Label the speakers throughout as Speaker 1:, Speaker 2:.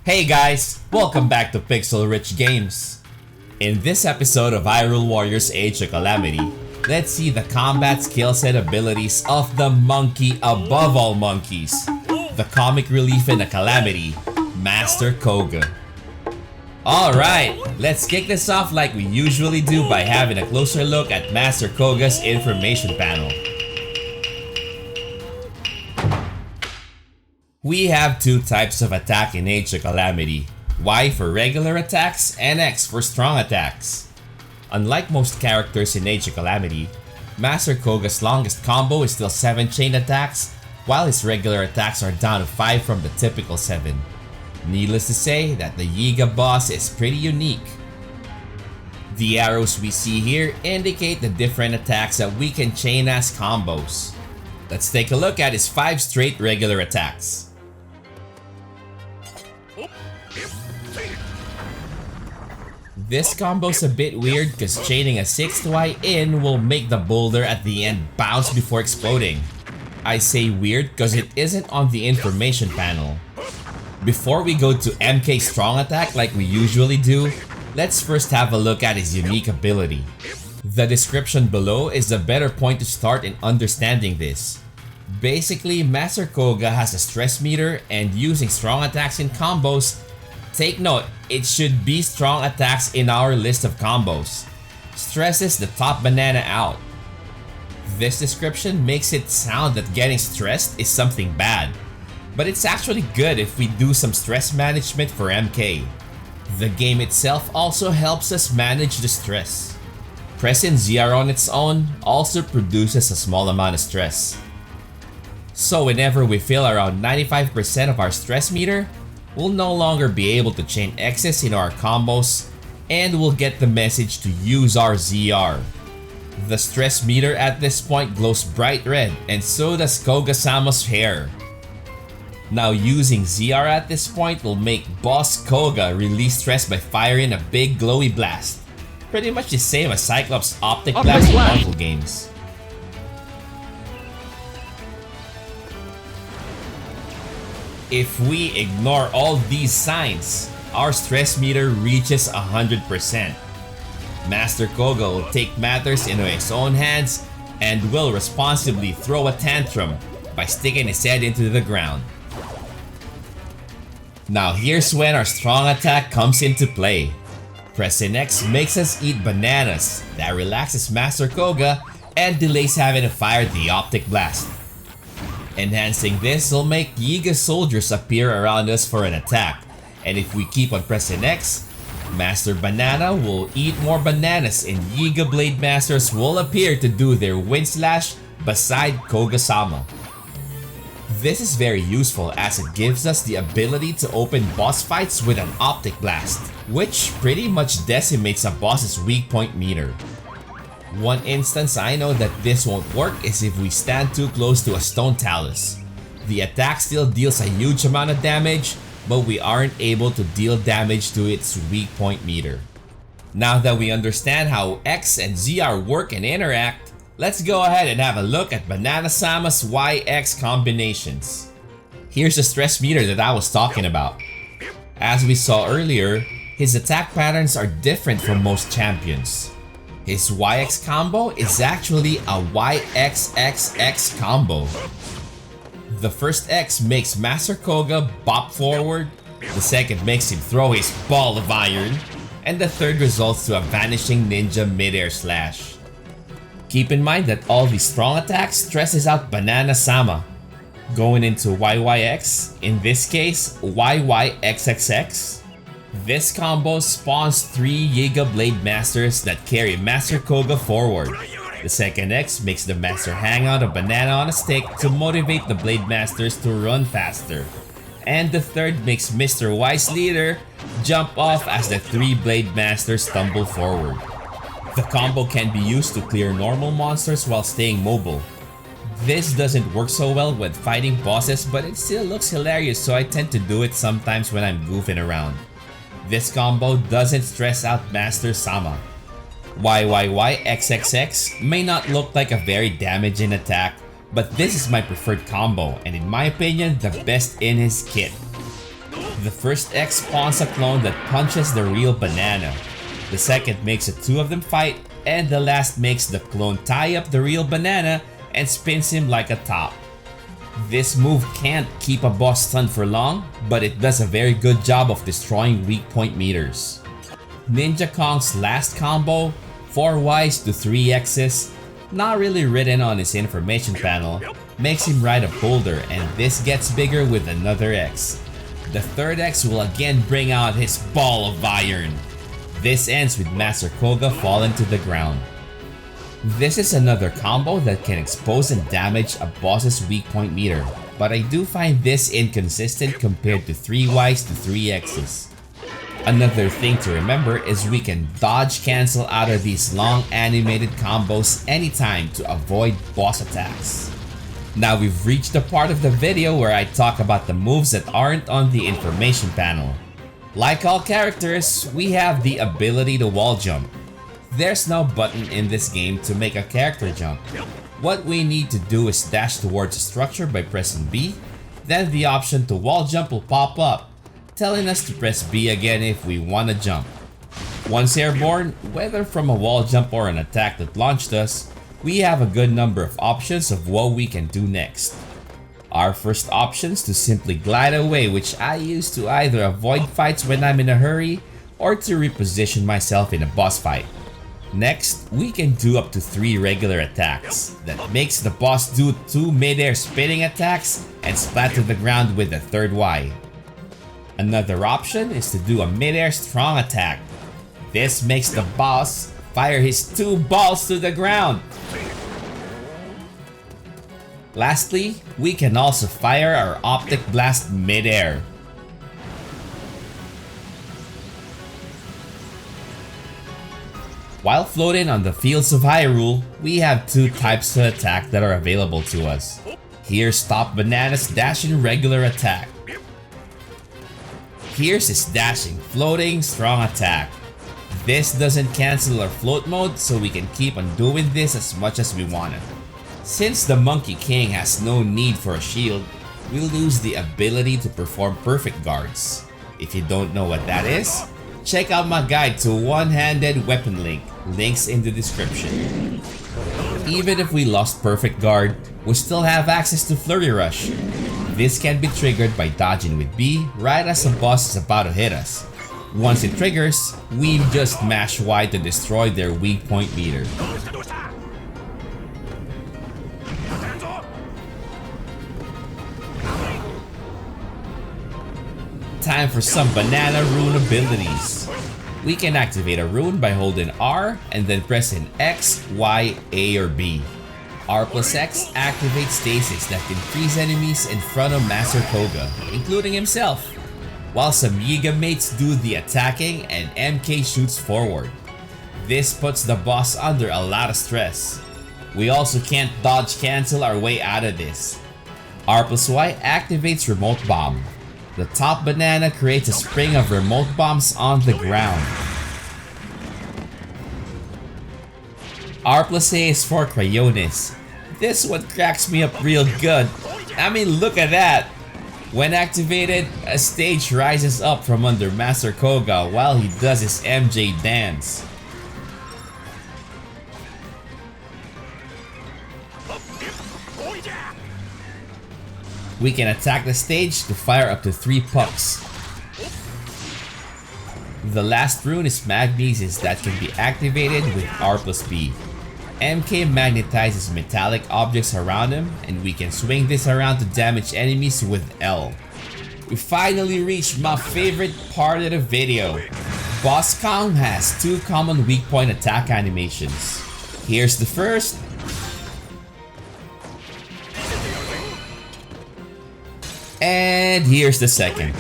Speaker 1: Hey guys, welcome back to Pixel Rich Games. In this episode of Hyrule Warriors Age of Calamity, let's see the combat skill set abilities of the monkey above all monkeys, the comic relief in the Calamity, Master Kohga. Alright, let's kick this off like we usually do by having a closer look at Master Kohga's information panel. We have two types of attack in Age of Calamity, Y for regular attacks and X for strong attacks. Unlike most characters in Age of Calamity, Master Kohga's longest combo is still 7 chain attacks, while his regular attacks are down to 5 from the typical 7. Needless to say that the Yiga boss is pretty unique. The arrows we see here indicate the different attacks that we can chain as combos. Let's take a look at his 5 straight regular attacks. This combo's a bit weird because chaining a 6th Y in will make the boulder at the end bounce before exploding. I say weird because it isn't on the information panel. Before we go to MK strong attack like we usually do, let's first have a look at his unique ability. The description below is a better point to start in understanding this. Basically, Master Kohga has a stress meter, and using strong attacks in combos, take note, it should be strong attacks in our list of combos, stresses the top banana out. This description makes it sound that getting stressed is something bad, but it's actually good if we do some stress management for MK. The game itself also helps us manage the stress. Pressing ZR on its own also produces a small amount of stress. So whenever we fill around 95% of our stress meter, we'll no longer be able to chain X's in our combos, and we'll get the message to use our ZR. The stress meter at this point glows bright red, and so does Kohga-sama's hair. Now using ZR at this point will make Boss Kohga release stress by firing a big glowy blast. Pretty much the same as Cyclops' optic blast in Marvel games. If we ignore all these signs, our stress meter reaches 100%. Master Kohga will take matters into his own hands and will responsibly throw a tantrum by sticking his head into the ground. Now here's when our strong attack comes into play. Pressing X makes us eat bananas, that relaxes Master Kohga and delays having to fire the optic blast. Enhancing this will make Yiga soldiers appear around us for an attack, and if we keep on pressing X, Master Banana will eat more bananas and Yiga Blade Masters will appear to do their wind slash beside Kohga-sama. This is very useful as it gives us the ability to open boss fights with an optic blast, which pretty much decimates a boss's weak point meter. One instance I know that this won't work is if we stand too close to a stone talus. The attack still deals a huge amount of damage, but we aren't able to deal damage to its weak point meter. Now that we understand how X and ZR work and interact, let's go ahead and have a look at Banana-sama's YX combinations. Here's the stress meter that I was talking about. As we saw earlier, his attack patterns are different from most champions. His YX combo is actually a YXXX combo. The first X makes Master Kohga bop forward, the second makes him throw his ball of iron, and the third results to a vanishing ninja midair slash. Keep in mind that all these strong attacks stresses out Banana-sama. Going into YYX, in this case YYXXX, this combo spawns 3 Yiga Blade Masters that carry Master Kohga forward. The second X makes the Master hang out a banana on a stick to motivate the Blade Masters to run faster. And the third makes Mr. Y's leader jump off as the 3 Blade Masters tumble forward. The combo can be used to clear normal monsters while staying mobile. This doesn't work so well when fighting bosses, but it still looks hilarious, so I tend to do it sometimes when I'm goofing around. This combo doesn't stress out Master Sama. YYYXXX may not look like a very damaging attack, but this is my preferred combo and in my opinion the best in his kit. The first X spawns a clone that punches the real banana. The second makes the two of them fight, and the last makes the clone tie up the real banana and spins him like a top. This move can't keep a boss stunned for long, but it does a very good job of destroying weak point meters. Ninja Kong's last combo, 4 Ys to 3 X's, not really written on his information panel, makes him ride a boulder, and this gets bigger with another X. The third X will again bring out his ball of iron. This ends with Master Kohga falling to the ground. This is another combo that can expose and damage a boss's weak point meter, but I do find this inconsistent compared to 3 Ys to 3 X's. Another thing to remember is we can dodge cancel out of these long animated combos anytime to avoid boss attacks. Now we've reached the part of the video where I talk about the moves that aren't on the information panel. Like all characters, we have the ability to wall jump. There's no button in this game to make a character jump. What we need to do is dash towards a structure by pressing B, then the option to wall jump will pop up, telling us to press B again if we want to jump. Once airborne, whether from a wall jump or an attack that launched us, we have a good number of options of what we can do next. Our first option is to simply glide away, which I use to either avoid fights when I'm in a hurry or to reposition myself in a boss fight. Next, we can do up to 3 regular attacks. That makes the boss do 2 mid-air spinning attacks and splat to the ground with the third Y. Another option is to do a mid-air strong attack. This makes the boss fire his 2 balls to the ground. Lastly, we can also fire our optic blast mid-air. While floating on the fields of Hyrule, we have 2 types of attack that are available to us. Here's Top Banana's dashing regular attack. Here's his dashing, floating, strong attack. This doesn't cancel our float mode, so we can keep on doing this as much as we want it. Since the Monkey King has no need for a shield, we'll lose the ability to perform perfect guards. If you don't know what that is, check out my guide to one-handed weapon link, links in the description. Even if we lost perfect guard, we still have access to Flurry Rush. This can be triggered by dodging with B right as a boss is about to hit us. Once it triggers, we just mash Y to destroy their weak point meter. Time for some banana rune abilities. We can activate a rune by holding R and then pressing X, Y, A or B. R plus X activates stasis that can freeze enemies in front of Master Kohga, including himself, while some Yiga mates do the attacking and MK shoots forward. This puts the boss under a lot of stress. We also can't dodge cancel our way out of this. R plus Y activates remote bomb. The top banana creates a spring of remote bombs on the ground. R plus A is for Crayones. This one cracks me up real good. I mean, look at that! When activated, a stage rises up from under Master Kohga while he does his MJ dance. We can attack the stage to fire up to 3 pucks. The last rune is Magnesis that can be activated with R plus B. MK magnetizes metallic objects around him, and we can swing this around to damage enemies with L. We finally reached my favorite part of the video. Boss Kong has 2 common weak point attack animations. Here's the first. And here's the second.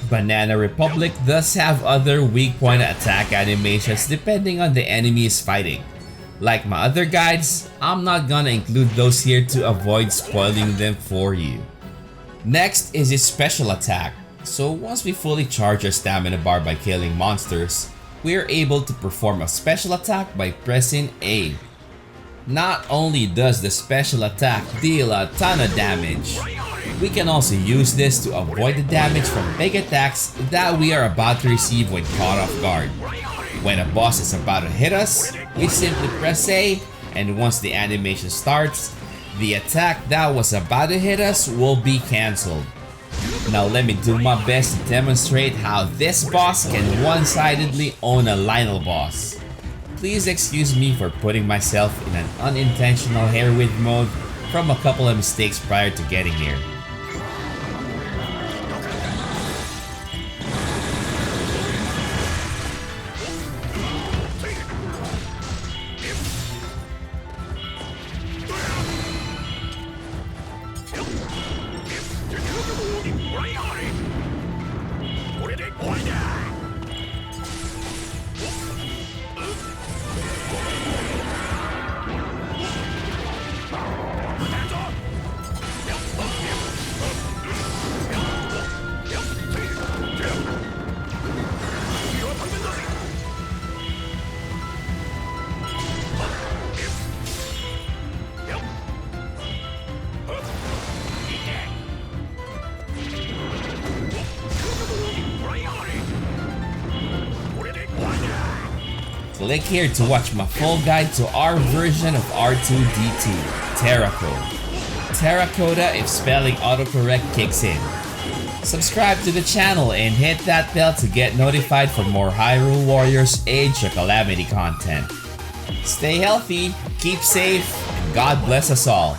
Speaker 1: Banana Republic does have other weak point attack animations depending on the enemy is fighting. Like my other guides, I'm not gonna include those here to avoid spoiling them for you. Next is his special attack. So once we fully charge our stamina bar by killing monsters, we are able to perform a special attack by pressing A. Not only does the special attack deal a ton of damage, We can also use this to avoid the damage from big attacks that we are about to receive when caught off guard. When a boss is about to hit us, we simply press A, and once the animation starts, the attack that was about to hit us will be cancelled. Now let me do my best to demonstrate how this boss can one-sidedly own a Lionel boss. Please excuse me for putting myself in an unintentional hair width mode from a couple of mistakes prior to getting here. Click here to watch my full guide to our version of R2-D2, Terracotta. Terracotta if spelling autocorrect kicks in. Subscribe to the channel and hit that bell to get notified for more Hyrule Warriors Age of Calamity content. Stay healthy, keep safe, and God bless us all.